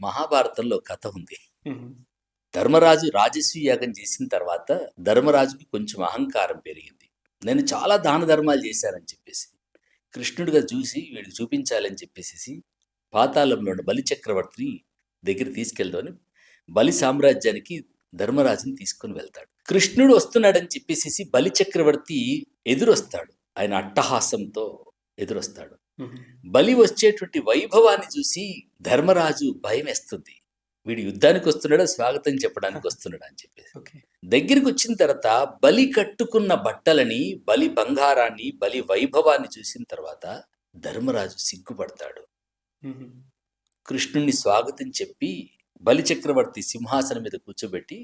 మహాభారతంలో కథ ఉంది. హుహు. ధర్మరాజు రాజసూయ యాగం చేసిన తర్వాత ధర్మరాజుకి కొంచెం అహంకారం పెరిగింది. నేను చాలా దాన ధర్మాలు చేశానని చెప్పేసి. కృష్ణుడిగా చూసి వీడికి చూపించాలని చెప్పేసేసి పాతాళంలో ఉన్న బలి చక్రవర్తిని దగ్గర తీసుకెళ్దామని బలి సామ్రాజ్యానికి ధర్మరాజుని తీసుకొని వెళ్తాడు. కృష్ణుడు వస్తున్నాడని చెప్పేసేసి బలి చక్రవర్తి ఎదురొస్తాడు. ఆయన అట్టహాసంతో ఎదురొస్తాడు. హుహు. బలి వచ్చేటువంటి వైభవాన్ని చూసి ధర్మరాజు భయం వేస్తుంది. వీడు యుద్ధానికి వస్తున్నాడా స్వాగతం చెప్పడానికి వస్తున్నాడా అని చెప్పేసి. ఓకే. దగ్గరికి వచ్చిన తర్వాత బలి కట్టుకున్న బట్టలని, బలి బంగారాన్ని, బలి వైభవాన్ని చూసిన తర్వాత ధర్మరాజు సిగ్గుపడతాడు. హుహు. కృష్ణుణ్ణి స్వాగతం చెప్పి బలి చక్రవర్తి సింహాసనం మీద కూర్చోబెట్టి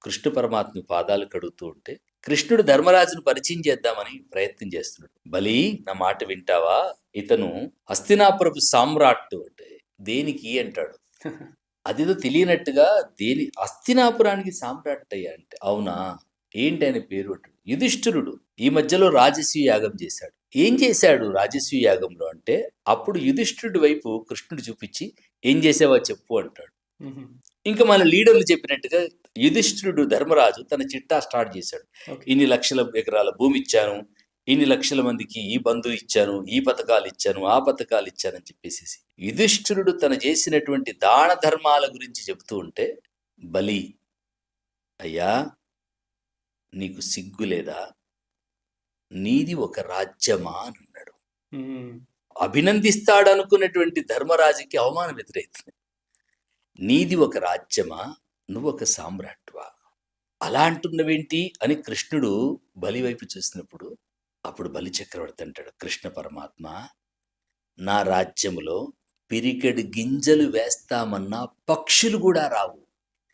కృష్ణ పరమాత్మ పాదాలు కడుగుతూ ఉంటే కృష్ణుడు ధర్మరాజును పరిచయం చేద్దామని ప్రయత్నం చేస్తున్నాడు. బలి, నా మాట వింటావా? ఇతను హస్తినాపురపు సామ్రాట్ అంటే దేనికి అంటాడు. అదేదో తెలియనట్టుగా హస్తినాపురానికి సామ్రాట్ అయ్యా అంటే అవునా, ఏంటి ఆయన పేరు అంటాడు. యుధిష్ఠిరుడు ఈ మధ్యలో రాజసూయ యాగం చేశాడు. ఏం చేశాడు రాజసూయ యాగంలో అంటే అప్పుడు యుధిష్ఠిరుడి వైపు కృష్ణుడు చూపించి ఏం చేసావో చెప్పు అంటాడు. హుహు. ఇంకా మన లీడర్లు చెప్పినట్టుగా యుధిష్ఠిరుడు ధర్మరాజు తన చిట్టా స్టార్ట్ చేశాడు. ఓకే. ఇన్ని లక్షల ఎకరాల భూమి ఇచ్చాను, ఇన్ని లక్షల మందికి ఈ బంధువు ఇచ్చాను, ఈ పథకాలు ఇచ్చాను, ఆ పథకాలు ఇచ్చానని చెప్పేసి యుధిష్ఠిరుడు తను చేసినటువంటి దాన ధర్మాల గురించి చెబుతూ ఉంటే బలి, అయ్యా నీకు సిగ్గు లేదా? నీది ఒక రాజ్యమా అని అన్నాడు. హ్మ్. అభినందిస్తాడనుకున్నటువంటి ధర్మరాజుకి అవమానం ఎదురైతుంది. నీది ఒక రాజ్యమా, నువ్వు ఒక సామ్రాట్వా, అలా అంటున్నవేంటి అని కృష్ణుడు బలి వైపు చూసినప్పుడు అప్పుడు బలి చక్రవర్తి అంటాడు, కృష్ణ పరమాత్మ, నా రాజ్యములో పిరికెడు గింజలు వేస్తామన్నా పక్షులు కూడా రావు.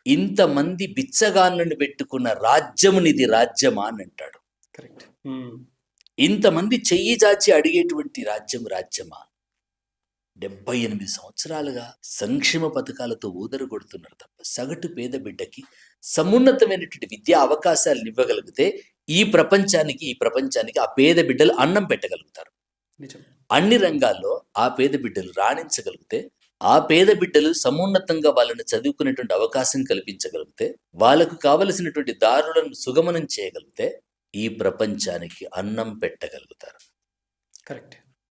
ఇంతమంది బిచ్చగాళ్ళను పెట్టుకున్న రాజ్యమునిది రాజ్యమా అని అంటాడు. కరెక్ట్. హ్మ్. ఇంతమంది చెయ్యి చాచి అడిగేటువంటి రాజ్యమా? 78 సంవత్సరాలుగా సంక్షేమ పథకాలతో ఊదరు కొడుతున్నారు తప్ప సగటు పేద బిడ్డకి సమున్నతమైనటువంటి విద్యా అవకాశాలను ఇవ్వగలిగితే ఈ ప్రపంచానికి ఆ పేద బిడ్డలు అన్నం పెట్టగలుగుతారు. నిజం. అన్ని రంగాల్లో ఆ పేద బిడ్డలు రాణించగలిగితే, ఆ పేద బిడ్డలు సమున్నతంగా వాళ్ళని చదువుకునేటువంటి అవకాశం కల్పించగలిగితే, వాళ్ళకు కావలసినటువంటి దారులను సుగమనం చేయగలిగితే ఈ ప్రపంచానికి అన్నం పెట్టగలుగుతారు. కరెక్ట్.